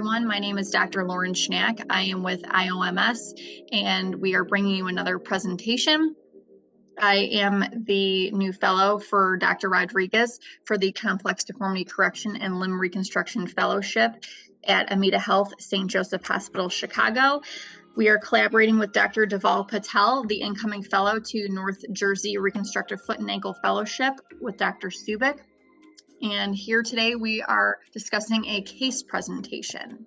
everyone. My name is Dr. Lauren Schnack. I am with IOMS, and we are bringing you another presentation. I am the new fellow for Dr. Rodriguez for the Complex Deformity Correction and Limb Reconstruction Fellowship at Amita Health St. Joseph Hospital, Chicago. We are collaborating with Dr. Deval Patel, the incoming fellow to North Jersey Reconstructive Foot and Ankle Fellowship with Dr. Subik. And here today we are discussing a case presentation.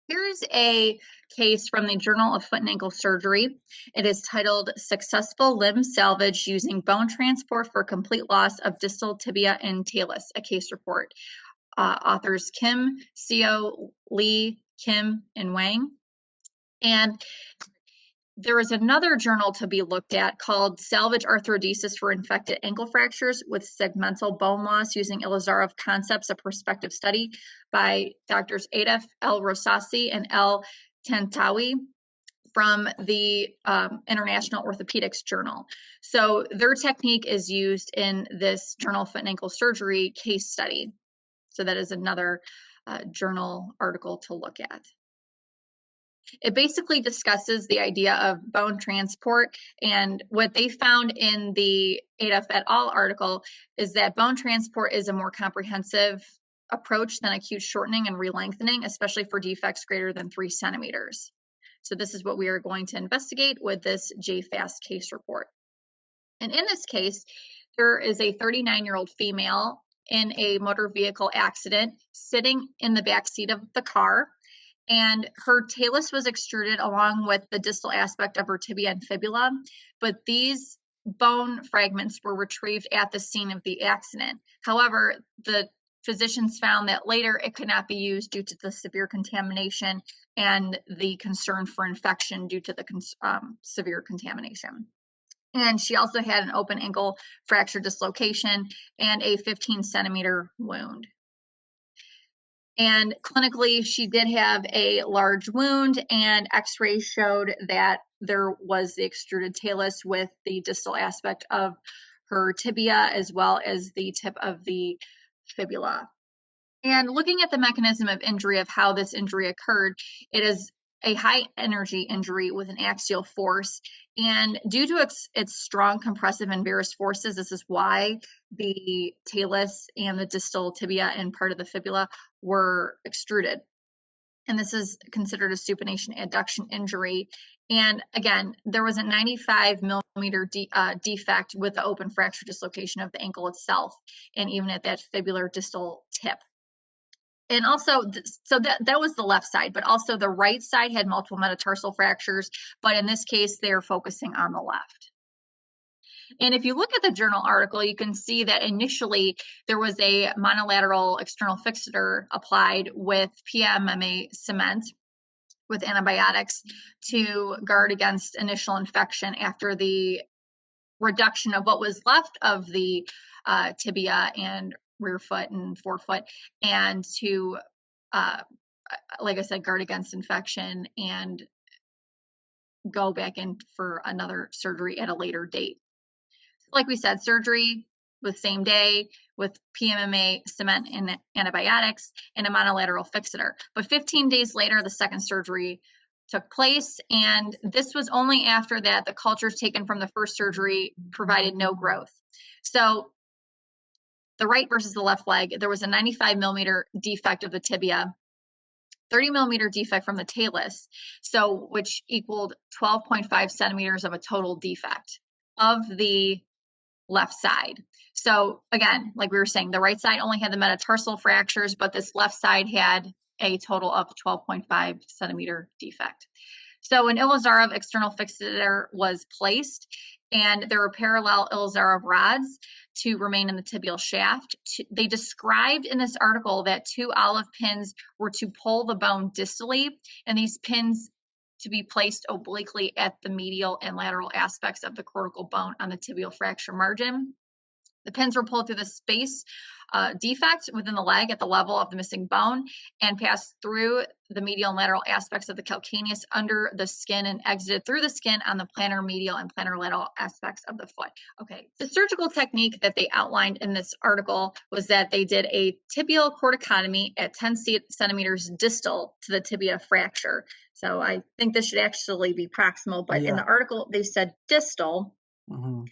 Here's a case from the Journal of Foot and Ankle Surgery. It is titled Successful Limb Salvage Using Bone Transport for Complete Loss of Distal Tibia and Talus, a case report. Authors Kim, Seo, Lee, Kim, and Hwang. And there is another journal to be looked at called Salvage Arthrodesis for Infected Ankle Fractures with Segmental Bone Loss Using Ilizarov Concepts, a Prospective Study by Drs. Adef El Rosasi and El Tantawi from the International Orthopedics Journal. So their technique is used in this Journal of Foot and Ankle Surgery case study. So that is another journal article to look at. It basically discusses the idea of bone transport, and what they found in the Adef et al. Article is that bone transport is a more comprehensive approach than acute shortening and relengthening, especially for defects greater than 3 centimeters. So this is what we are going to investigate with this JFAST case report. And in this case, there is a 39-year-old female in a motor vehicle accident sitting in the back seat of the car, and her talus was extruded along with the distal aspect of her tibia and fibula, but these bone fragments were retrieved at the scene of the accident. However, the physicians found that later it could not be used due to the severe contamination and the concern for infection due to the severe contamination. And she also had an open ankle fracture dislocation and a 15-centimeter wound. And clinically, she did have a large wound, and x-rays showed that there was the extruded talus with the distal aspect of her tibia as well as the tip of the fibula. And looking at the mechanism of injury, of how this injury occurred, it is a high energy injury with an axial force, and due to its strong compressive and varus forces, this is why the talus and the distal tibia and part of the fibula were extruded. And this is considered a supination adduction injury. And again, there was a 95 millimeter defect with the open fracture dislocation of the ankle itself, and even at that fibular distal tip. And also, so that was the left side, but also the right side had multiple metatarsal fractures, but in this case, they're focusing on the left. And if you look at the journal article, you can see that initially there was a monolateral external fixator applied with PMMA cement with antibiotics to guard against initial infection after the reduction of what was left of the tibia and rear foot and forefoot, and to, like I said, guard against infection and go back in for another surgery at a later date. Like we said, surgery with same day with PMMA cement and antibiotics and a monolateral fixator. But 15 days later, the second surgery took place, and this was only after that the cultures taken from the first surgery provided no growth. So the right versus the left leg, there was a 95 millimeter defect of the tibia, 30 millimeter defect from the talus, so which equaled 12.5 centimeters of a total defect of the left side. So again, like we were saying, the right side only had the metatarsal fractures, but this left side had a total of 12.5 centimeter defect. So an Ilizarov external fixator was placed, and there were parallel Ilizarov rods to remain in the tibial shaft. They described in this article that 2 olive pins were to pull the bone distally, and these pins to be placed obliquely at the medial and lateral aspects of the cortical bone on the tibial fracture margin. The pins were pulled through the space defect within the leg at the level of the missing bone and passed through the medial and lateral aspects of the calcaneus under the skin and exited through the skin on the plantar medial and plantar lateral aspects of the foot. Okay, the surgical technique that they outlined in this article was that they did a tibial corticotomy at 10 centimeters distal to the tibia fracture. So I think this should actually be proximal, but in the article they said distal. Mm-hmm.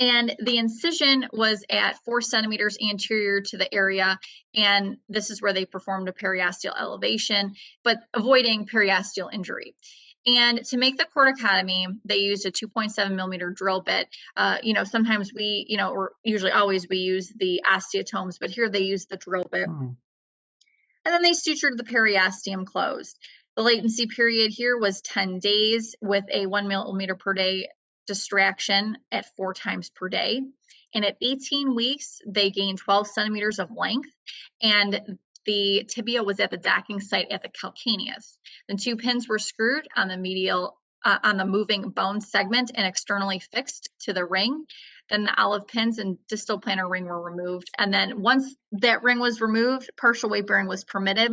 And the incision was at 4 centimeters anterior to the area. And this is where they performed a periosteal elevation, but avoiding periosteal injury. And to make the corticotomy, they used a 2.7 millimeter drill bit. Sometimes we, or usually always we use the osteotomes, but here they use the drill bit. Mm-hmm. And then they sutured the periosteum closed. The latency period here was 10 days with a 1 millimeter per day distraction at 4 times per day. And at 18 weeks, they gained 12 centimeters of length, and the tibia was at the docking site at the calcaneus. The 2 pins were screwed on the medial, on the moving bone segment and externally fixed to the ring. Then the olive pins and distal plantar ring were removed. And then once that ring was removed, partial weight bearing was permitted.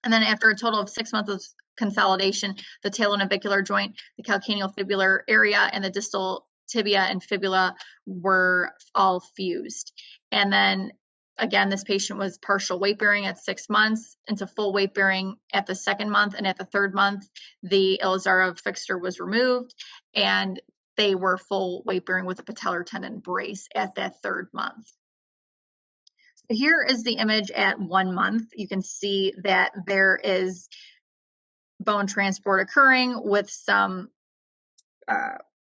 And then after a total of 6 months of consolidation, the talonavicular joint, the calcaneofibular area, and the distal tibia and fibula were all fused. And then again, this patient was partial weight bearing at 6 months into full weight bearing at the 2nd month, and at the 3rd month, the Ilizarov fixture was removed, and they were full weight bearing with a patellar tendon brace at that 3rd month. Here is the image at 1 month. You can see that there is bone transport occurring with some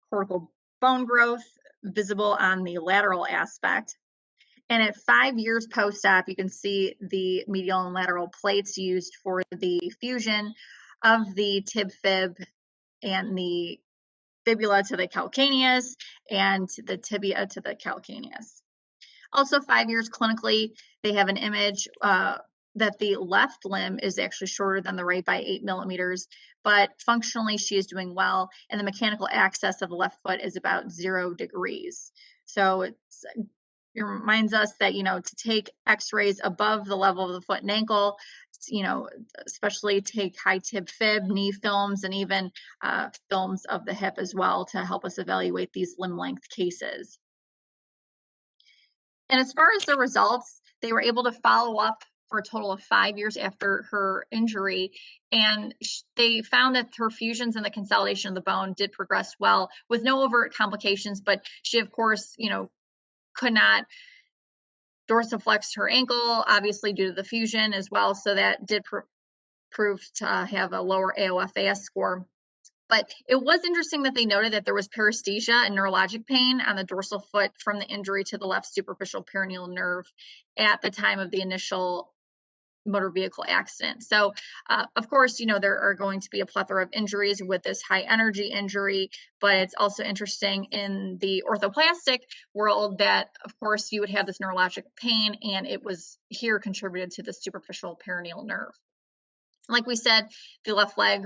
cortical bone growth visible on the lateral aspect. And at 5 years post-op, you can see the medial and lateral plates used for the fusion of the tib-fib and the fibula to the calcaneus and the tibia to the calcaneus. Also, 5 years clinically, they have an image that the left limb is actually shorter than the right by 8 millimeters, but functionally she is doing well, and the mechanical axis of the left foot is about 0 degrees. So it reminds us that, to take x-rays above the level of the foot and ankle, especially take high tib fib, knee films, and even films of the hip as well to help us evaluate these limb length cases. And as far as the results, they were able to follow up for a total of 5 years after her injury, and they found that her fusions and the consolidation of the bone did progress well with no overt complications, but she, of course, could not dorsiflex her ankle, obviously due to the fusion as well, so that did prove to have a lower AOFAS score. But it was interesting that they noted that there was paresthesia and neurologic pain on the dorsal foot from the injury to the left superficial peroneal nerve at the time of the initial motor vehicle accident. So, of course, there are going to be a plethora of injuries with this high energy injury, but it's also interesting in the orthoplastic world that, of course, you would have this neurologic pain, and it was here contributed to the superficial peroneal nerve. Like we said, the left leg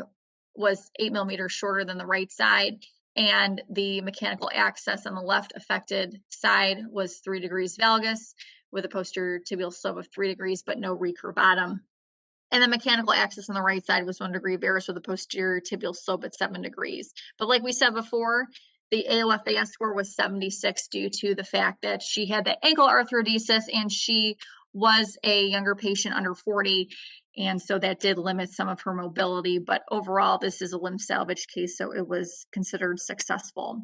was 8 millimeters shorter than the right side, and the mechanical axis on the left affected side was 3 degrees valgus with a posterior tibial slope of 3 degrees, but no recurvatum. And the mechanical axis on the right side was 1 degree varus with a posterior tibial slope at 7 degrees. But like we said before, the AOFAS score was 76 due to the fact that she had the ankle arthrodesis and she was a younger patient under 40. And so that did limit some of her mobility. But overall, this is a limb salvage case, so it was considered successful.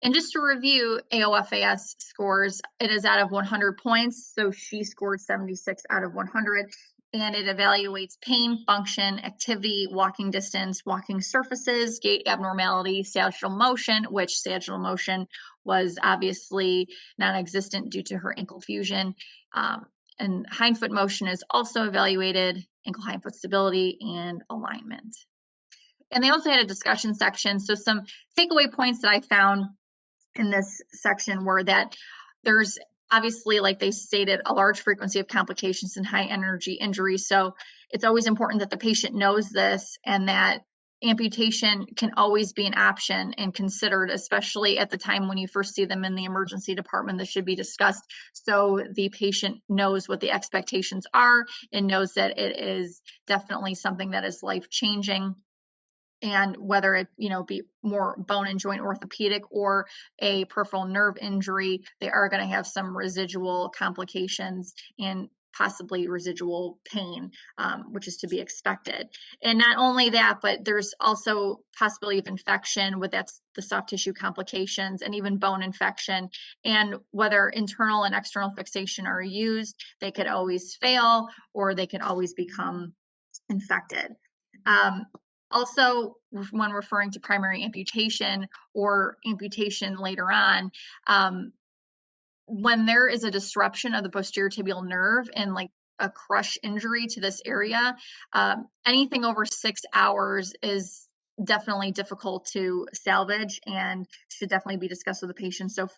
And just to review AOFAS scores, it is out of 100 points. So she scored 76 out of 100. And it evaluates pain, function, activity, walking distance, walking surfaces, gait abnormality, sagittal motion, which sagittal motion was obviously non-existent due to her ankle fusion. And hindfoot motion is also evaluated, ankle hindfoot stability, and alignment. And they also had a discussion section. So some takeaway points that I found in this section were that there's obviously, like they stated, a large frequency of complications and high energy injuries. So it's always important that the patient knows this and that amputation can always be an option and considered, especially at the time when you first see them in the emergency department. This should be discussed so the patient knows what the expectations are and knows that it is definitely something that is life-changing. And whether it, be more bone and joint orthopedic or a peripheral nerve injury, they are going to have some residual complications and possibly residual pain, which is to be expected. And not only that, but there's also possibility of infection with that's the soft tissue complications and even bone infection. And whether internal and external fixation are used, they could always fail or they could always become infected. Also, when referring to primary amputation or amputation later on, when there is a disruption of the posterior tibial nerve and like a crush injury to this area, anything over 6 hours is definitely difficult to salvage and should definitely be discussed with the patient. So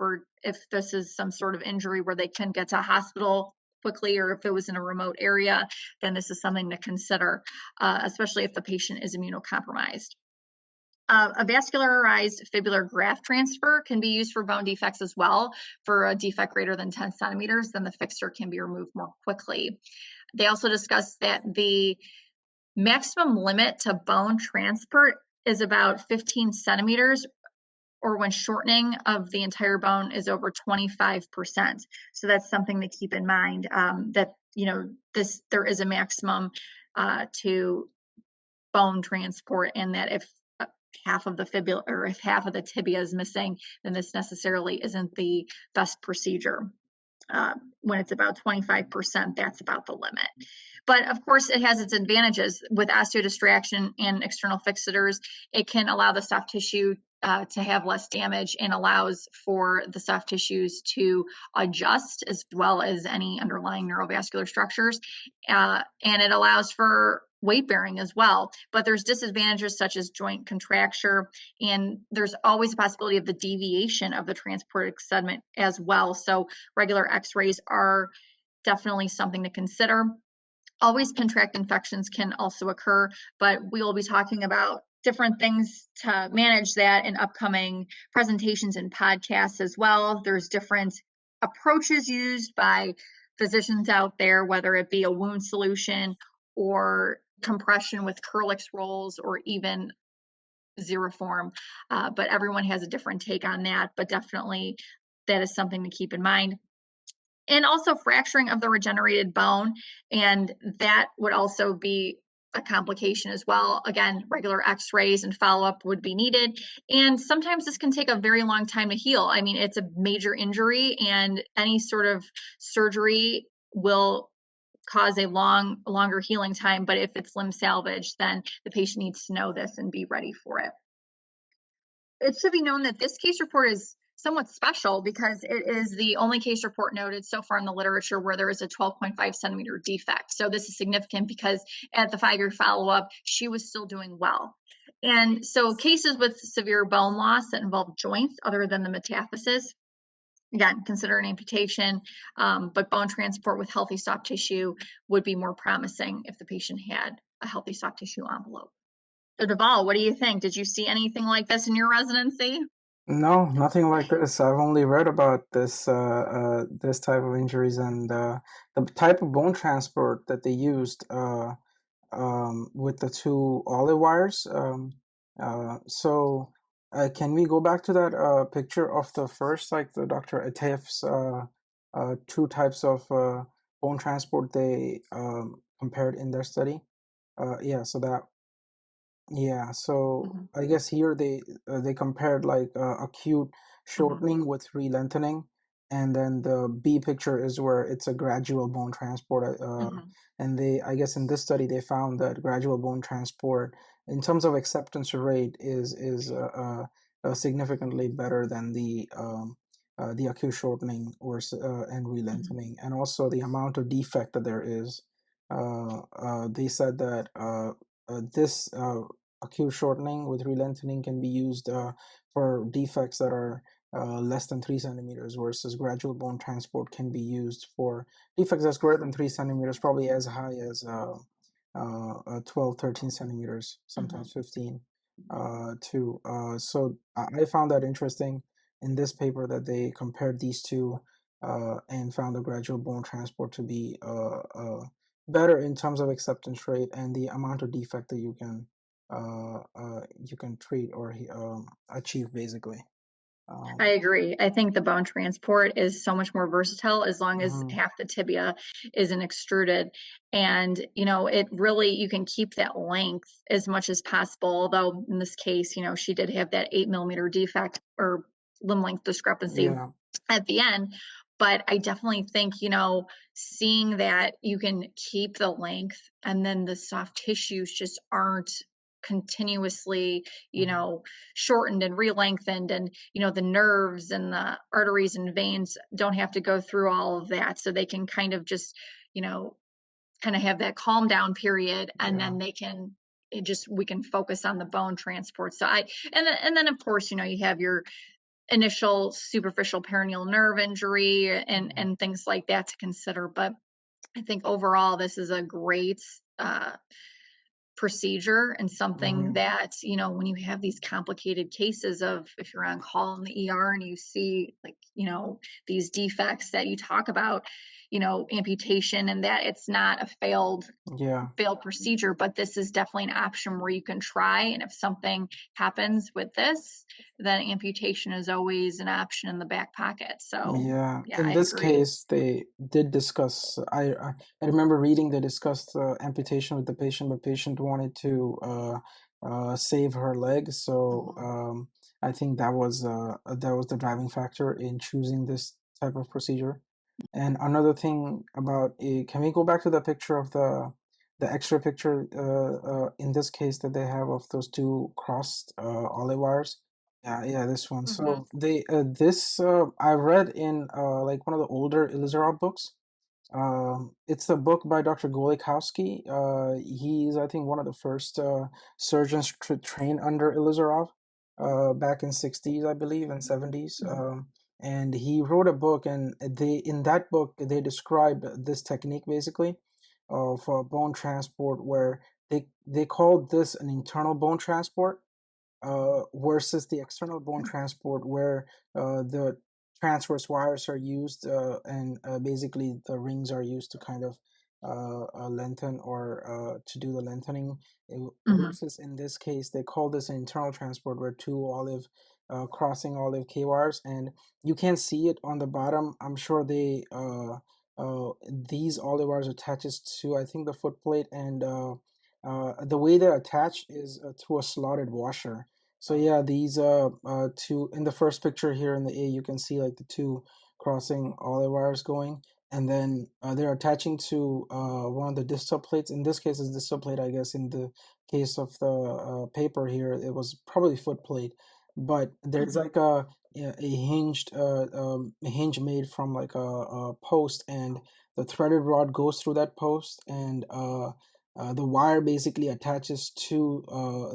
if this is some sort of injury where they can get to a hospital quickly, or if it was in a remote area, then this is something to consider, especially if the patient is immunocompromised. A vascularized fibular graft transfer can be used for bone defects as well. For a defect greater than 10 centimeters, then the fixture can be removed more quickly. They also discussed that the maximum limit to bone transport is about 15 centimeters, or when shortening of the entire bone is over 25%. So that's something to keep in mind, that there is a maximum to bone transport, and that if half of the fibula or if half of the tibia is missing, then this necessarily isn't the best procedure. When it's about 25%, that's about the limit. But of course, it has its advantages. With osteodistraction and external fixators, it can allow the soft tissue to have less damage and allows for the soft tissues to adjust as well as any underlying neurovascular structures. And it allows for weight bearing as well. But there's disadvantages such as joint contracture, and there's always a possibility of the deviation of the transported segment as well. So regular x-rays are definitely something to consider. Always contract infections can also occur, but we will be talking about different things to manage that in upcoming presentations and podcasts as well. There's different approaches used by physicians out there, whether it be a wound solution or compression with Kerlix rolls or even Xeroform, but everyone has a different take on that, but definitely that is something to keep in mind. And also fracturing of the regenerated bone, and that would also be a complication as well. Again, regular x-rays and follow-up would be needed, and sometimes this can take a very long time to heal. I mean, it's a major injury, and any sort of surgery will cause a longer healing time, but if it's limb salvage, then the patient needs to know this and be ready for it. It should be known that this case report is somewhat special because it is the only case report noted so far in the literature where there is a 12.5 centimeter defect. So this is significant because at the 5-year follow-up, she was still doing well. And so cases with severe bone loss that involve joints other than the metathesis, again, consider an amputation, but bone transport with healthy soft tissue would be more promising if the patient had a healthy soft tissue envelope. So Deval, what do you think? Did you see anything like this in your residency? No, nothing like this. I've only read about this this type of injuries and the type of bone transport that they used with the two olive wires. So can we go back to that picture of the first, like the Dr. Atef's two types of bone transport they compared in their study? Yeah, so that yeah, so I guess here they compared like acute shortening with re-lengthening, and then the B picture is where it's a gradual bone transport. And I guess in this study they found that gradual bone transport, in terms of acceptance rate, is significantly better than the acute shortening and re-lengthening, and also the amount of defect that there is. They said that this acute shortening with re-lengthening can be used for defects that are less than 3 centimeters, versus gradual bone transport can be used for defects that's greater than 3 centimeters, probably as high as 12, 13 centimeters, sometimes 15 too. So I found that interesting in this paper that they compared these two and found the gradual bone transport to be better in terms of acceptance rate and the amount of defect that you can treat or achieve basically. I agree. I think the bone transport is so much more versatile as long as Mhm. half the tibia isn't extruded. And, it really, you can keep that length as much as possible. Although in this case, she did have that 8 millimeter defect or limb length discrepancy Yeah, at the end. But I definitely think, seeing that you can keep the length and then the soft tissues just aren't continuously, mhm. shortened and re-lengthened, and the nerves and the arteries and veins don't have to go through all of that, so they can kind of just, you know kind of have that calm down period, and Yeah, then we can focus on the bone transport. And then of course, you have your initial superficial peroneal nerve injury and mhm. and things like that to consider. But I think overall this is a great procedure, and something Mhm. that, when you have these complicated cases of, if you're on call in the ER and you see, like, these defects that you talk about, amputation, and that it's not a Yeah. failed procedure, but this is definitely an option where you can try. And if something happens with this, then amputation is always an option in the back pocket. So, Yeah, yeah, in I this agree. case, they did discuss. I remember reading they discussed amputation with the patient, but patient wanted to save her leg, so Mhm. I think that was the driving factor in choosing this type of procedure. And another thing about can we go back to the picture of the X-ray picture in this case that they have of those two crossed olive wires? Yeah, yeah, this one. Mhm. So they this I read in like one of the older Elizarov books. It's the book by Dr. Golikowski. He's I think one of the first surgeons to train under Elizarov back in 60s, I believe, and 70s. Mhm. And he wrote a book, and they in that book they described this technique basically of bone transport, where they called this an internal bone transport versus the external bone transport where the transverse wires are used and basically the rings are used to kind of lengthen or to do the lengthening. Mhm. Versus in this case, they call this an internal transport where two olive crossing olive K wires, and you can't see it on the bottom. I'm sure these olive wires attaches to I think the foot plate, and the way they're attached is through a slotted washer. So yeah, these two in the first picture here in the A, you can see like the two crossing olive wires going, and then they're attaching to one of the distal plates. In this case, it's distal plate, I guess. In the case of the paper here, it was probably foot plate, but there's Mhm. like a hinged hinge made from like a post, and the threaded rod goes through that post, and the wire basically attaches to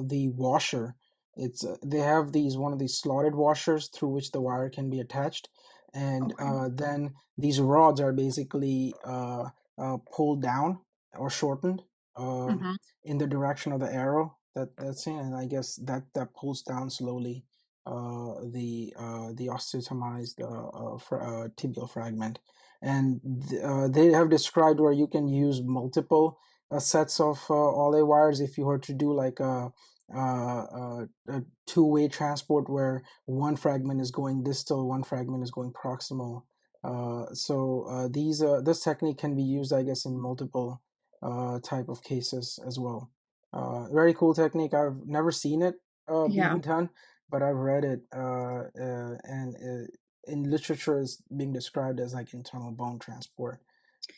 the washer. It's they have these one of these slotted washers through which the wire can be attached, and Okay. then these rods are basically pulled down or shortened um, Mhm. in the direction of the arrow that's in, and I guess that pulls down slowly the osteotomized tibial fragment, and they have described where you can use multiple sets of Olay wires if you were to do like a two-way transport where one fragment is going distal, one fragment is going proximal. This technique can be used, I guess, in multiple type of cases as well. Very cool technique. I've never seen it Yeah. being done, but I've read it, and in literature is being described as like internal bone transport.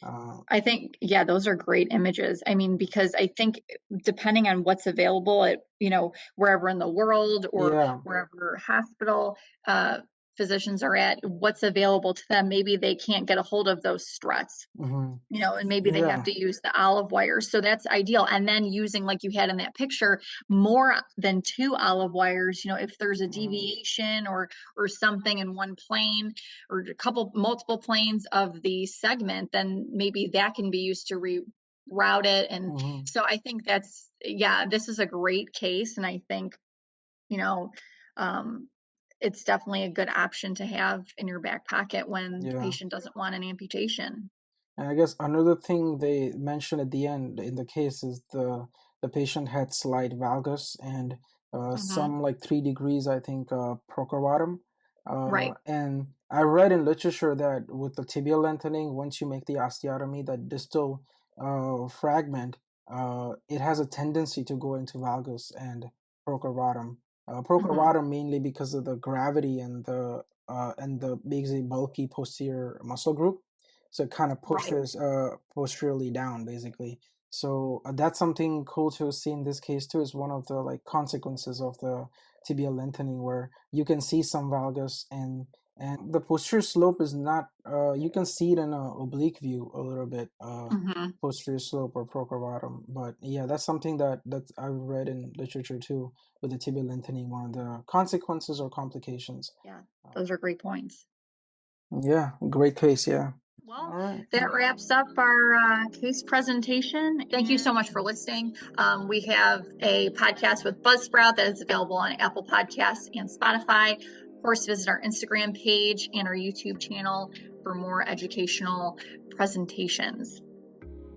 Uh, I think, yeah, those are great images. I mean, because I think depending on what's available at, wherever in the world or yeah. wherever hospital physicians are at, what's available to them, maybe they can't get a hold of those struts, Hmm. and maybe they have Yeah. to use the olive wires. So that's ideal. And then using, like you had in that picture, more than two olive wires, if there's a Mhm. deviation or something in one plane or multiple planes of the segment, then maybe that can be used to route it. And Mm-hmm. so I think this is a great case. And I think, you know, um, it's definitely a good option to have in your back pocket when the Yeah. patient doesn't want an amputation. And I guess another thing they mentioned at the end in the case is the patient had slight valgus and Hmm. some like 3 degrees, I think, proceratum. Right. And I read in literature that with the tibial lengthening, once you make the osteotomy, that distal fragment, it has a tendency to go into valgus and proceratum. Hmm. Proceratum mainly because of the gravity and the basically bulky posterior muscle group, so it kind of Right. pushes posteriorly down basically. So that's something cool to see in this case too, is one of the like consequences of the tibial lengthening, where you can see some valgus, and the posterior slope is not you can see it in a oblique view a little bit, Hmm. posterior slope or proceratum. But yeah, that's something that I've read in literature too, with the tibial lengthening, one of the consequences or complications. Yeah, uh, those are great points. yeah, great case. Yeah. Well, All right. that wraps up our case presentation. Thank you so much for listening. We have a podcast with Buzzsprout that is available on Apple Podcasts and Spotify. Of course, visit our Instagram page and our YouTube channel for more educational presentations.